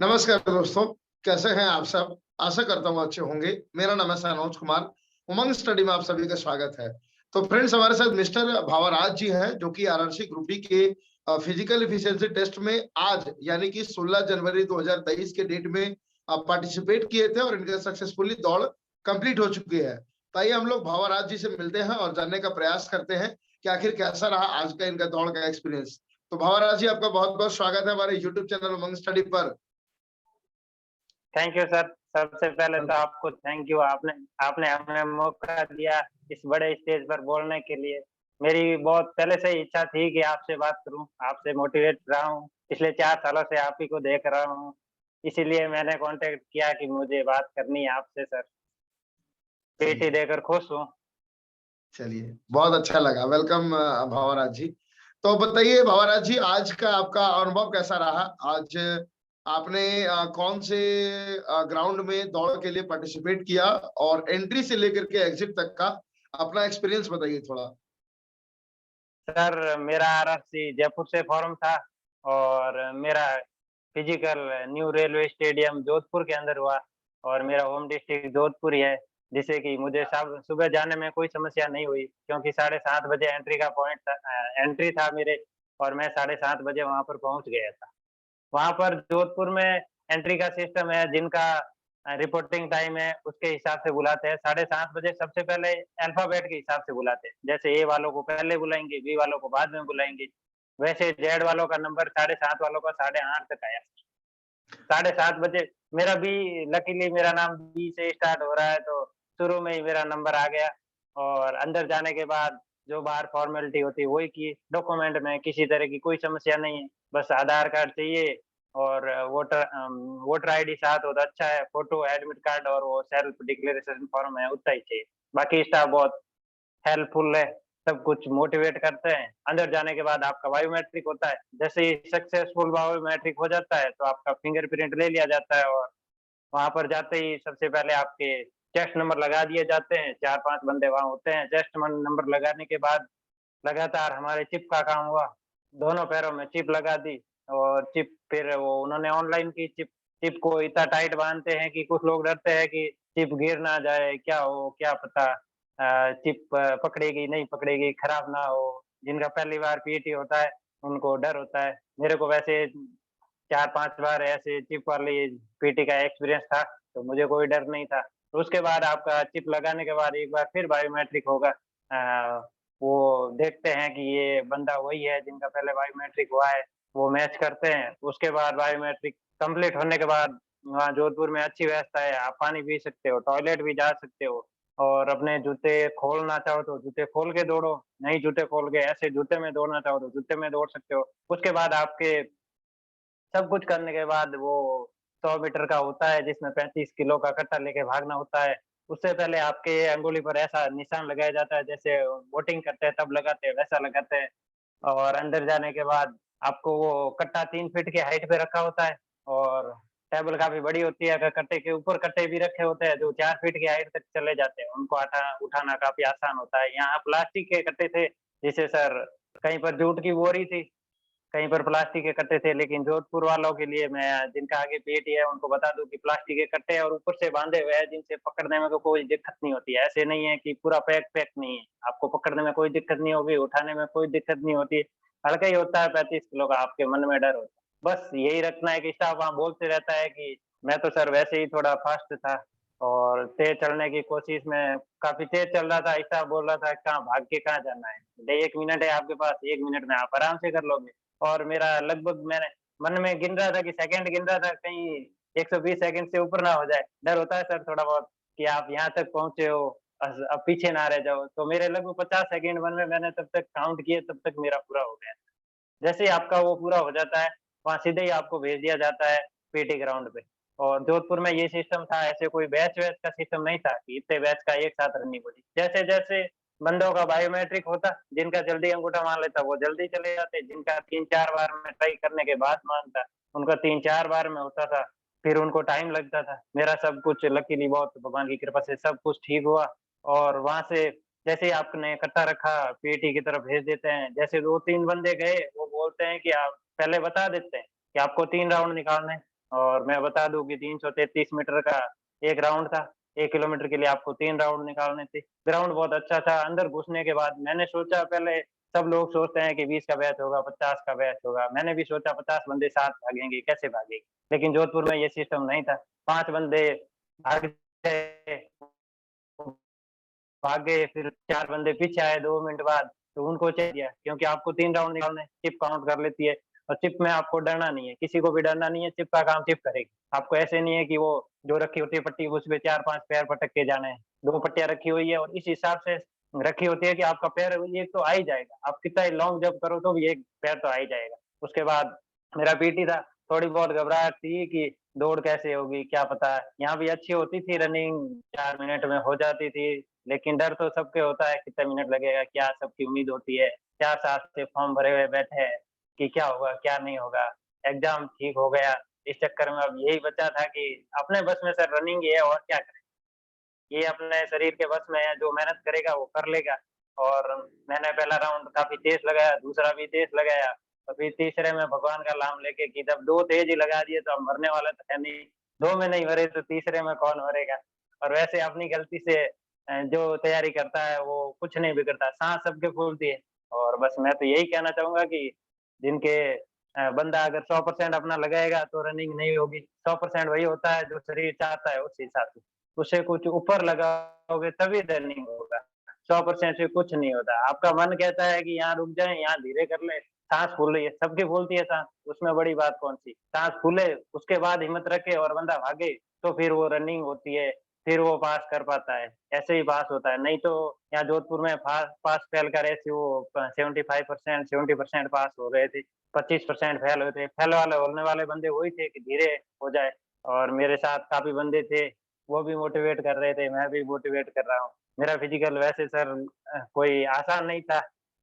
नमस्कार दोस्तों, कैसे हैं आप सब? आशा करता हूँ अच्छे होंगे। मेरा नाम है सनोज कुमार। उमंग स्टडी में आप सभी का स्वागत है। तो फ्रेंड्स, हमारे साथ मिस्टर भावाराज जी हैं जो कि आरआरसी ग्रुप डी के फिजिकल एफिशिएंसी टेस्ट में आज यानी कि 16 जनवरी 2023 के डेट में पार्टिसिपेट किए थे और इनका सक्सेसफुली दौड़ कंप्लीट हो चुकी है। तो आइए हम लोग भावाराज जी से मिलते हैं और जानने का प्रयास करते हैं कि आखिर कैसा रहा आज का इनका दौड़ का एक्सपीरियंस। तो भावाराज जी, आपका बहुत बहुत स्वागत है हमारे यूट्यूब चैनल उमंग स्टडी पर। Thank you sir. सबसे पहले तो आपको थैंक यू, आपने आपने हमें मौका दिया इस बड़े स्टेज पर बोलने के लिए। मेरी बहुत पहले से ही इच्छा थी कि आपसे बात करूं, आपसे मोटिवेट रहा हूं। पिछले 4 सालों से आप ही को देख रहा हूं, इसीलिए मैंने कांटेक्ट किया कि मुझे बात करनी है आपसे सर। पीटी चलिए, देकर खुश हूं। चलिए, बहुत अच्छा लगा। वेलकम भावाराज जी। तो बताइए भावाराज जी, आज का आपका अनुभव कैसा रहा? आज आपने कौन से ग्राउंड में दौड़ के लिए पार्टिसिपेट किया और एंट्री से लेकर के एग्जिट तक का अपना एक्सपीरियंस बताइए थोड़ा। सर मेरा आरआरसी जयपुर से फॉर्म था और मेरा physical new railway stadium Jodhpur के अंदर हुआ और मेरा होम डिस्ट्रिक्ट जोधपुर ही है, जिससे कि मुझे सब सुबह जाने में कोई समस्या नहीं हुई क्योंकि 7:30 बजे एंट्री का पॉइंट था, एंट्री था मेरे और मैं 7:30 बजे वहां पर पहुंच गया था। वहाँ पर जोधपुर में एंट्री का सिस्टम है, जिनका रिपोर्टिंग टाइम है उसके हिसाब से बुलाते हैं। 7:30 बजे सबसे पहले अल्फाबेट के हिसाब से बुलाते हैं, जैसे ए वालों को पहले बुलाएंगे, बी वालों को बाद में बुलाएंगे। वैसे जेड वालों का नंबर 7:30 वालों का 8:30 तक आया। 7:30 बजे मेरा भी, लकीली मेरा नाम बी से स्टार्ट हो रहा है तो शुरू में ही मेरा नंबर आ गया। और अंदर जाने के बाद जो बाहर फॉर्मेलिटी होती है वही की। डॉक्यूमेंट में किसी तरह की कोई समस्या नहीं है, बस आधार कार्ड चाहिए और वोटर आईडी साथ हो तो अच्छा है, फोटो, एडमिट कार्ड और वो सेल्फ डिक्लेरेशन फॉर्म है उतना ही चाहिए। बाकी स्टाफ बहुत हेल्पफुल है, सब कुछ मोटिवेट करते हैं। अंदर जाने के बाद आपका बायोमेट्रिक होता है, जैसे ही सक्सेसफुल बायोमेट्रिक हो जाता है तो आपका फिंगरप्रिंट ले लिया जाता है और वहाँ पर जाते ही सबसे पहले आपके चेस्ट नंबर लगा दिए जाते हैं। 4-5 बंदे वहाँ होते हैं। चेस्ट नंबर लगाने के बाद लगातार हमारे चिप का काम हुआ। दोनों पैरों में चिप लगा दी और चिप फिर वो उन्होंने ऑनलाइन की चिप। चिप को इतना टाइट बाँधते हैं कि कुछ लोग डरते हैं कि चिप गिर ना जाए, क्या हो, क्या पता चिप पकड़ेगी, नहीं पकड़ेगी, खराब ना हो। जिनका पहली बार पीटी होता है, उनको डर होता है। मेरे को वैसे 4-5 बार ऐसे चिप वाली पीटी का एक्सपीरियंस था, तो मुझे कोई डर नहीं था। तो उसके बाद आपका चिप लगाने के बाद एक बार फिर बायोमेट्रिक होगा। वो देखते हैं कि ये बंदा वही है जिनका पहले बायोमेट्रिक हुआ है, वो मैच करते हैं। उसके बाद बायोमेट्रिक कंप्लीट होने के बाद वहाँ जोधपुर में अच्छी व्यवस्था है, आप पानी पी सकते हो, टॉयलेट भी जा सकते हो और अपने जूते खोलना चाहो तो जूते खोल के दौड़ो, नहीं जूते खोल के ऐसे जूते में दौड़ना चाहो तो जूते में दौड़ सकते हो। उसके बाद आपके सब कुछ करने के बाद वो 100 मीटर का होता है जिसमें 35 किलो का कट्टा लेके भागना होता है। उससे पहले आपके अंगुली पर ऐसा निशान लगाया जाता है, जैसे वोटिंग करते हैं तब लगाते हैं वैसा लगाते हैं। और अंदर जाने के बाद आपको वो कट्टा 3 फीट की हाइट पे रखा होता है और टेबल काफ़ी बड़ी होती है। अगर कट्टे के ऊपर कट्टे भी रखे होते हैं जो 4 फीट की हाइट तक चले जाते हैं, उनको उठाना काफ़ी आसान होता है। यहाँ प्लास्टिक के कट्टे थे, जिसे सर कहीं पर जूट की बोरी थी, कहीं पर प्लास्टिक के कट्टे थे, लेकिन जोधपुर वालों के लिए मैं जिनका आगे पेटी है उनको बता दूं कि प्लास्टिक के कट्टे और ऊपर से बांधे हुए हैं जिनसे पकड़ने में तो कोई दिक्कत नहीं होती है। ऐसे नहीं है कि पूरा पैक पैक नहीं है, आपको पकड़ने में कोई दिक्कत नहीं होगी, उठाने में कोई दिक्कत नहीं होती। हल्का ही होता है 35 किलो का, आपके मन में डर होता है। बस यही रखना है कि स्टाफ वहाँ बोलते रहता है कि मैं तो सर वैसे ही थोड़ा फास्ट था और तेज चलने की कोशिश में काफ़ी तेज चल रहा था। स्टाफ बोल रहा था कहाँ भाग के कहाँ जाना है? भई 1 मिनट है आपके पास, 1 मिनट में आप आराम से कर लोगे। और मेरा लगभग मैंने मन में गिन रहा था कि सेकंड गिन रहा था कहीं 120 सेकंड से ऊपर ना हो जाए। डर होता है सर थोड़ा बहुत कि आप यहाँ तक पहुँचे हो, अब पीछे ना रह जाओ। तो मेरे लगभग 50 सेकंड मन में मैंने तब तक काउंट किए, तब तक मेरा पूरा हो गया। जैसे ही आपका वो पूरा हो जाता है, वहाँ सीधे ही आपको भेज दिया जाता है पीटी ग्राउंड पे। और जोधपुर में ये सिस्टम था, ऐसे कोई बैच-वैच का सिस्टम नहीं था कि इतने बैच का एक साथ रनिंग होगी। जैसे-जैसे बंदों का बायोमेट्रिक होता, जिनका जल्दी अंगूठा मान लेता वो जल्दी चले जाते, जिनका 3-4 बार में ट्राई करने के बाद मानता, उनका 3-4 बार में होता था, फिर उनको टाइम लगता था। मेरा सब कुछ लकीली बहुत भगवान की कृपा से सब कुछ ठीक हुआ और वहाँ से जैसे ही आपने इकट्ठा रखा पीटी की तरफ भेज देते हैं। जैसे 2-3 बंदे गए, वो बोलते हैं कि आप पहले बता देते हैं कि आपको 3 राउंड निकालने हैं और मैं बता दूँ कि 333 मीटर का 1 राउंड था। 1 किलोमीटर के लिए आपको 3 राउंड निकालने थे। ग्राउंड बहुत अच्छा था, अंदर घुसने के बाद मैंने सोचा पहले सब लोग सोचते हैं कि 20 का बैच होगा, 50 का बैच होगा। मैंने भी सोचा 50 बंदे साथ भागेंगे, कैसे भागेंगे? लेकिन जोधपुर में ये सिस्टम नहीं था। 5 बंदे भाग गए, भागे, फिर 4 बंदे पीछे आए 2 मिनट बाद, तो उनको चाहिए दिया क्योंकि आपको 3 राउंड निकालने हैं, चिप काउंट कर लेती है और चिप में आपको डरना नहीं है, किसी को भी डरना नहीं है, चिप का काम चिप करेगी। आपको ऐसे नहीं है कि वो जो रखी होती है पट्टी उसपे 4-5 पैर पटक के जाने हैं। 2 पट्टियाँ रखी हुई है और इस हिसाब से रखी होती है कि आपका पैर एक तो आ ही जाएगा। आप कितना ही लॉन्ग जंप करो तो भी एक पैर तो आ ही जाएगा। उसके बाद मेरा पीटी था, थोड़ी बहुत घबराहट थी कि दौड़ कैसे होगी, क्या पता? यहाँ भी अच्छी होती थी रनिंग, 4 मिनट में हो जाती थी। लेकिन डर तो सबके होता है कितना मिनट लगेगा, क्या सबकी उम्मीद होती है, 4 साल से फॉर्म भरे हुए बैठे हैं कि क्या होगा, क्या नहीं होगा। एग्ज़ाम ठीक हो गया, इस चक्कर में अब यही बचा था कि अपने बस में सर रनिंग ही है और क्या करें। ये अपने शरीर के बस में है, जो मेहनत करेगा वो कर लेगा। और मैंने पहला राउंड काफ़ी तेज़ लगाया, दूसरा भी तेज़ लगाया और फिर तीसरे में भगवान का नाम लेके कि जब 2 तेज़ ही लगा दिए तो अब मरने वाला तो है नहीं, 2 में नहीं मरे तो तीसरे में कौन मरेगा। और वैसे अपनी गलती से जो तैयारी करता है वो कुछ नहीं बिगड़ता, साँस सबकी फूलती है। और बस मैं तो यही कहना चाहूँगा कि जिनके बंदा अगर 100% अपना लगाएगा तो रनिंग नहीं होगी। 100% वही होता है जो शरीर चाहता है उस हिसाब से। उसे कुछ ऊपर लगाओगे तभी रनिंग होगा। 100% से कुछ नहीं होता। आपका मन कहता है कि यहाँ रुक जाएँ, यहाँ धीरे कर लें, साँस फूल रही है, सबकी फूलती है साँस, उसमें बड़ी बात कौन-सी? साँस फूले, उसके बाद हिम्मत रखे और बंदा भागे, तो फिर वो रनिंग होती है, फिर वो पास कर पाता है। ऐसे ही पास होता है, नहीं तो यहाँ जोधपुर में पास-फेल का रेशियो 75% 70% पास हो गए थे, 25% फेल हुए थे। फेल वाले होने वाले बंदे वही थे कि धीरे हो जाए और मेरे साथ काफ़ी बंदे थे, वो भी मोटिवेट कर रहे थे, मैं भी मोटिवेट कर रहा हूँ। मेरा फिजिकल वैसे सर कोई आसान नहीं था,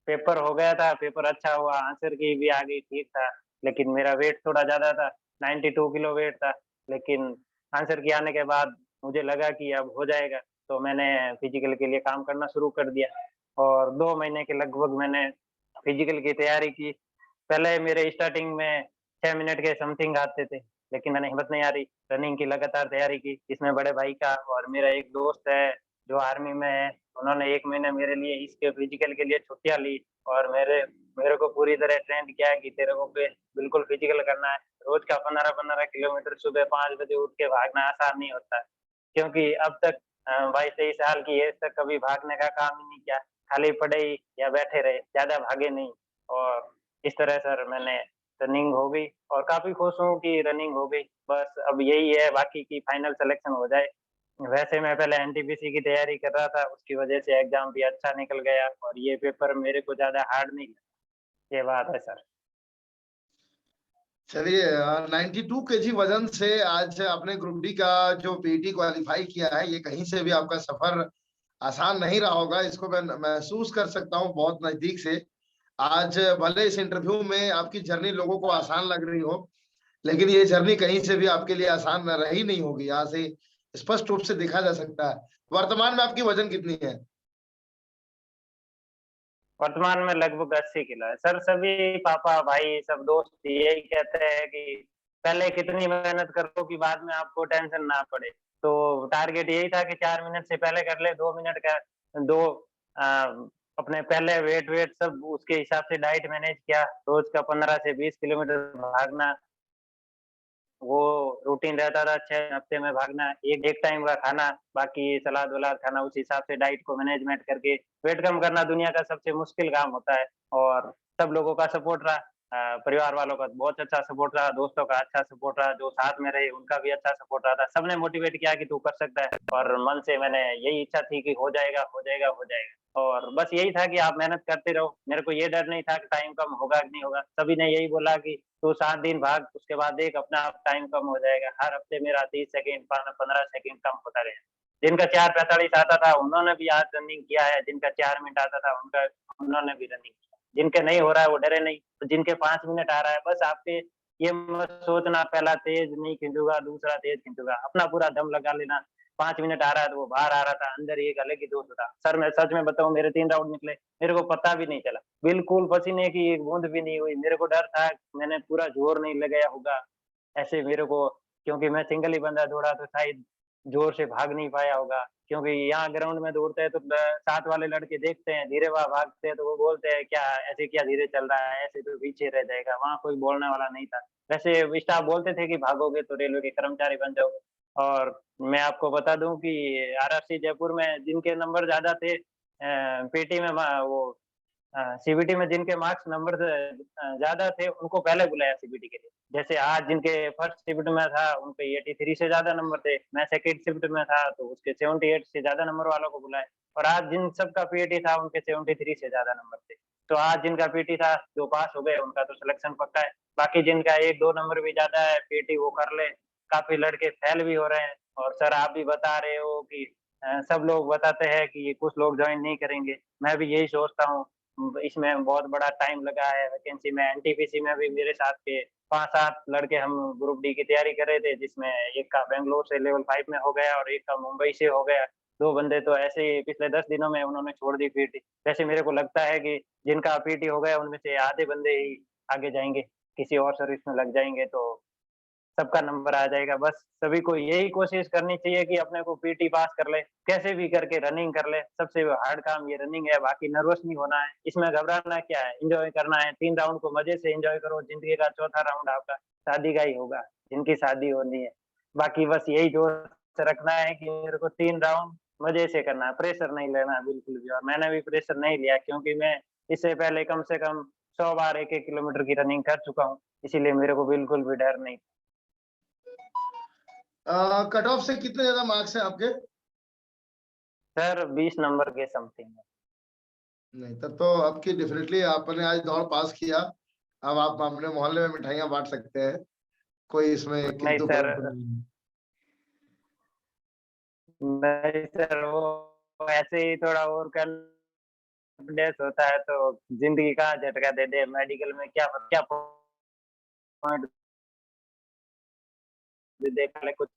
पेपर हो गया था, पेपर अच्छा हुआ, आंसर की भी आ गई ठीक था, लेकिन मेरा वेट थोड़ा ज़्यादा था, 92 किलो वेट था, लेकिन आंसर की आने के बाद मुझे लगा कि अब हो जाएगा, तो मैंने फिजिकल के लिए काम करना शुरू कर दिया और 2 महीने के लगभग मैंने फिजिकल की तैयारी की। पहले मेरे स्टार्टिंग में 6 मिनट के समथिंग आते थे, लेकिन मैंने हिम्मत नहीं हारी, रनिंग की लगातार तैयारी की। इसमें बड़े भाई का और मेरा एक दोस्त है, जो आर्मी में है, उन्होंने 1 महीने मेरे लिए इसके फिजिकल के लिए छुट्टियाँ ली और मेरे मेरे को पूरी तरह ट्रेंड किया कि तेरे को बिल्कुल फिजिकल करना है। रोज़ का 15-15 किलोमीटर सुबह 5 बजे उठ के भागना आसान नहीं होता है, क्योंकि अब तक 22-23 साल की एज तक कभी भागने का काम ही नहीं किया, खाली पड़े ही या बैठे रहे, ज़्यादा भागे नहीं और इस तरह सर मैंने रनिंग हो गई और काफ़ी खुश हूँ कि रनिंग हो गई। बस अब यही है बाकी की फाइनल सिलेक्शन हो जाए। वैसे मैं पहले एनटीपीसी की तैयारी कर रहा था, उसकी वजह से एग्ज़ाम भी अच्छा निकल गया और ये पेपर मेरे को ज़्यादा हार्ड नहीं लगा। ये बात है सर। चलिए 92 केजी वजन से आज आपने ग्रुप डी का जो पीटी क्वालीफाई किया है, ये कहीं से भी आपका सफर आसान नहीं रहा होगा। इसको मैं महसूस कर सकता हूँ बहुत नजदीक से। आज भले इस इंटरव्यू में आपकी जर्नी लोगों को आसान लग रही हो, लेकिन ये जर्नी कहीं से भी आपके लिए आसान रही नहीं होगी। यहाँ से स्पष्ट रूप से देखा जा सकता है। वर्तमान में आपकी वजन कितनी है? वर्तमान में लगभग 80 किलो है। सर सभी पापा, भाई सब दोस्त यही कहते हैं कि पहले कितनी मेहनत करो कि बाद में आपको टेंशन ना पड़े। तो टारगेट यही था कि 4 मिनट से पहले कर ले, 2 मिनट का 2 अ, अपने पहले वेट सब उसके हिसाब से डाइट मैनेज किया। रोज़ का 15 से 20 किलोमीटर भागना, वो रूटीन रहता था 6 हफ्ते में भागना, एक एक टाइम का खाना, बाकी सलाद-वलाद खाना उस हिसाब से डाइट को मैनेजमेंट करके वेट कम करना दुनिया का सबसे मुश्किल काम होता है और सब लोगों का सपोर्ट रहा। परिवार वालों का बहुत अच्छा सपोर्ट रहा, दोस्तों का अच्छा सपोर्ट रहा, जो साथ में रहे उनका भी अच्छा सपोर्ट रहा था। सबने मोटिवेट किया कि तू कर सकता है और मन से मैंने यही इच्छा थी कि हो जाएगा, हो जाएगा, हो जाएगा। और बस यही था कि आप मेहनत करते रहो। मेरे को ये डर नहीं था कि टाइम कम होगा कि नहीं होगा। सभी ने यही बोला कि तू 7 दिन भाग, उसके बाद देख अपने आप टाइम कम हो जाएगा। हर हफ्ते मेरा 30 सेकंड, 15 सेकंड कम होता गया। जिनका 4:45 आता था, उन्होंने भी आज रनिंग किया है, जिनका 4 मिनट आता था, उन्होंने भी रनिंग किया। जिनके नहीं हो रहा है, वो डरे नहीं, तो जिनके 5 मिनट आ रहा है, बस आपके ये मत सोचना पहला तेज़ नहीं खींचूँगा, दूसरा तेज़ खींचूँगा। अपना पूरा दम लगा लेना। 5 मिनट आ रहा है, तो वो बाहर आ रहा था, अंदर एक अलग ही जोश था। सर मैं सच में बताऊँ मेरे 3 राउंड निकले, मेरे को पता भी नहीं चला। बिल्कुल पसीने की एक बूँद भी नहीं हुई। मेरे को डर था मैंने पूरा ज़ोर नहीं लगाया होगा, ऐसे मेरे को क्योंकि मैं सिंगल ही बंदा दौड़ा तो शायद जोर से भाग नहीं पाया होगा। क्योंकि यहाँ ग्राउंड में दौड़ते हैं तो साथ वाले लड़के देखते हैं धीरे भागते हैं तो वो बोलते हैं क्या ऐसे क्या धीरे चल रहा है, ऐसे तो पीछे रह जाएगा। वहाँ कोई बोलने वाला नहीं था। वैसे स्टाफ बोलते थे कि भागोगे तो रेलवे के कर्मचारी बन जाओगे। और मैं आपको बता दूं कि आरआरसी जयपुर में जिनके नंबर ज्यादा थे पीटी में वो सीबीटी में जिनके मार्क्स नंबर ज्यादा थे उनको पहले बुलाया सीबीटी के लिए। जैसे आज जिनके फर्स्ट शिफ्ट में था उनके 83 से ज्यादा नंबर थे, मैं सेकंड शिफ्ट में था तो उसके 78 से ज्यादा नंबर वालों को बुलाया। और आज जिन सबका पीटी था उनके 73 से ज्यादा नंबर थे। तो आज जिनका पीटी था जो पास हो गए उनका तो सिलेक्शन पक्का है। बाकी जिनका 1-2 नंबर भी ज्यादा है पीटी वो कर ले। काफी लड़के फेल भी हो रहे हैं। और सर आप भी बता रहे हो कि सब लोग बताते हैं कि कुछ लोग ज्वाइन नहीं करेंगे। मैं भी यही सोचता हूँ। इसमें बहुत बड़ा टाइम लगा है वैकेंसी में। एनटीपीसी में भी मेरे साथ के 5-7 लड़के हम ग्रुप डी की तैयारी कर रहे थे, जिसमें एक का बेंगलोर से लेवल 5 में हो गया और एक का मुंबई से हो गया। 2 बंदे तो ऐसे ही पिछले 10 दिनों में उन्होंने छोड़ दी पीटी। वैसे मेरे को लगता है कि जिनका पीटी हो गया उनमें से आधे बंदे ही आगे जाएंगे, किसी और सर्विस में लग जाएंगे तो सबका नंबर आ जाएगा। बस सभी को यही कोशिश करनी चाहिए कि अपने को पीटी पास कर ले, कैसे भी करके रनिंग कर ले। सबसे हार्ड काम ये रनिंग है, बाकी नर्वस नहीं होना है। इसमें घबराना क्या है, एंजॉय करना है। 3 राउंड को मजे से एंजॉय करो। जिंदगी का चौथा राउंड आपका शादी का ही होगा, जिनकी शादी होनी है। बाकी बस यही जोश रखना है कि मेरे को 3 राउंड मजे से करना है, प्रेशर नहीं लेना है बिल्कुल भी। और मैंने भी प्रेशर नहीं लिया क्योंकि मैं इससे पहले कम से कम 100 बार 1-1 किलोमीटर की रनिंग कर चुका हूँ, इसीलिए मेरे को बिल्कुल भी डर नहीं। कट ऑफ से कितने ज्यादा मार्क्स हैं आपके? सर 20 नंबर के समथिंग है। नहीं, तब तो आपकी डेफिनेटली आपने आज दौड़ पास किया। अब आप अपने मोहल्ले में मिठाइयाँ बांट सकते हैं, कोई इसमें नहीं किंतु सर, परंतु नहीं। नहीं सर, वो ऐसे ही थोड़ा ओवर कॉन्फिडेंस होता है तो जिंदगी का झटका दे दे। मेडिकल में क्या क्या पॉइंट देखा ले कुछ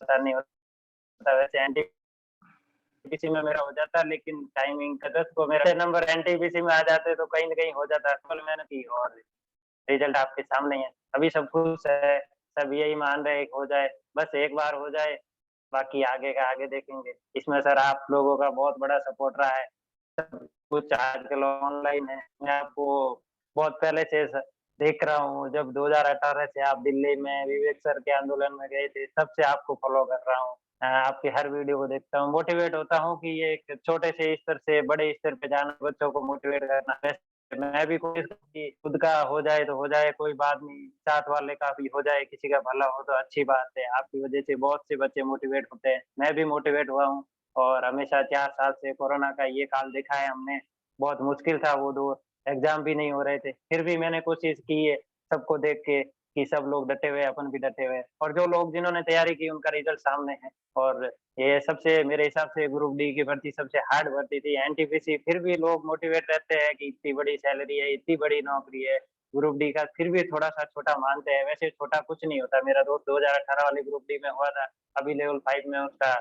पता नहीं होता। वैसे एनटीपीसी में मेरा हो जाता लेकिन टाइमिंग का 10 को मेरा नंबर एनटीपीसी में आ जाते तो कहीं न कहीं हो जाता। फुल मेहनत की और रिजल्ट आपके सामने ही है। अभी सब खुश है, सब यही मान रहे हैं कि हो जाए, बस एक बार हो जाए, बाकी आगे का आगे देखेंगे। इसमें सर आप लोगों का बहुत बड़ा सपोर्ट रहा है। सब कुछ आजकल ऑनलाइन है। मैं आपको बहुत पहले से देख रहा हूँ, जब 2018 से आप दिल्ली में विवेक सर के आंदोलन में गए थे, तब से आपको फॉलो कर रहा हूँ। आपकी हर वीडियो को देखता हूँ, मोटिवेट होता हूँ कि ये एक छोटे से स्तर से बड़े स्तर पे जाना, बच्चों को मोटिवेट करना। मैं भी कोशिश कि खुद का हो जाए तो हो जाए, कोई बात नहीं, साथ वाले का भी हो जाए, किसी का भला हो तो अच्छी बात है। आपकी वजह से बहुत से बच्चे मोटिवेट होते हैं, मैं भी मोटिवेट हुआ हूँ। और हमेशा 4 साल से कोरोना का ये काल देखा है हमने, बहुत मुश्किल था वो दौर, एग्ज़ाम भी नहीं हो रहे थे, फिर भी मैंने कोशिश की है सबको देख के कि सब लोग डटे हुए हैं, अपन भी डटे हुए हैं। और जो लोग जिन्होंने तैयारी की उनका रिज़ल्ट सामने है। और ये सबसे मेरे हिसाब से ग्रुप डी की भर्ती सबसे हार्ड भर्ती थी। एनटीपीसी फिर भी लोग मोटिवेट रहते हैं कि इतनी बड़ी सैलरी है, इतनी बड़ी नौकरी है। ग्रुप डी का फिर भी थोड़ा-सा छोटा मानते हैं, वैसे छोटा कुछ नहीं होता। मेरा दोस्त 2018 वाले ग्रुप डी में हुआ था, अभी लेवल 5 में उसका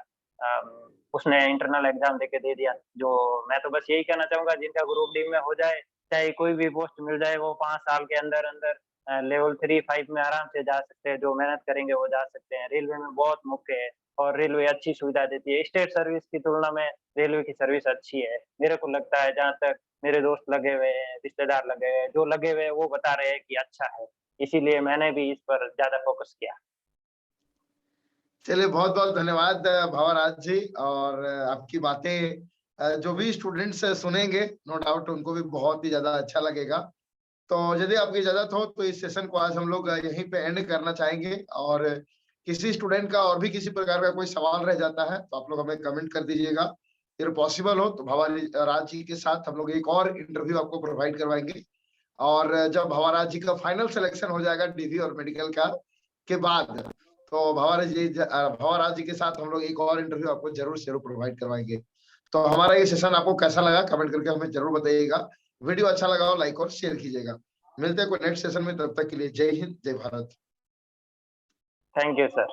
उसने इंटरनल एग्ज़ाम देके दे दिया। जो मैं तो बस यही कहना चाहूँगा जिनका ग्रुप डी में हो जाए, चाहे कोई भी पोस्ट मिल जाए, वो 5 साल के अंदर-अंदर लेवल 3-5 में आराम से जा सकते हैं। जो मेहनत करेंगे वो जा सकते हैं। रेलवे में बहुत मौके हैं। और रेलवे अच्छी सुविधा देती है। स्टेट सर्विस की तुलना में रेलवे की सर्विस अच्छी है। मेरे को लगता है जहाँ तक मेरे दोस्त लगे हुए हैं, रिश्तेदार लगे हुए हैं, जो लगे हुए हैं वो बता रहे हैं कि अच्छा है। इसीलिए मैंने भी इस पर ज़्यादा फ़ोकस किया। चलिए, बहुत-बहुत धन्यवाद भंवराज जी। और आपकी बातें जो भी स्टूडेंट्स सुनेंगे, नो डाउट उनको भी बहुत ही ज़्यादा अच्छा लगेगा। तो यदि आपकी इजाज़त हो तो इस सेशन को आज हम लोग यहीं पे एंड करना चाहेंगे। और किसी स्टूडेंट का और भी किसी प्रकार का कोई सवाल रह जाता है तो आप लोग हमें कमेंट कर दीजिएगा। अगर पॉसिबल हो तो भंवराज जी के साथ हम लोग एक और इंटरव्यू आपको प्रोवाइड करवाएँगे। और जब भंवराज जी का फाइनल सिलेक्शन हो जाएगा डीवी और मेडिकल का के बाद, तो भंवराज जी के साथ हम लोग एक और इंटरव्यू आपको ज़रूर से ज़रूर प्रोवाइड करवाएँगे। तो हमारा ये सेशन आपको कैसा लगा कमेंट करके हमें ज़रूर बताइएगा। वीडियो अच्छा लगा हो लाइक और शेयर कीजिएगा। मिलते हैं कोई नेक्स्ट सेशन में, तब तक के लिए जय हिंद, जय भारत। Thank you sir.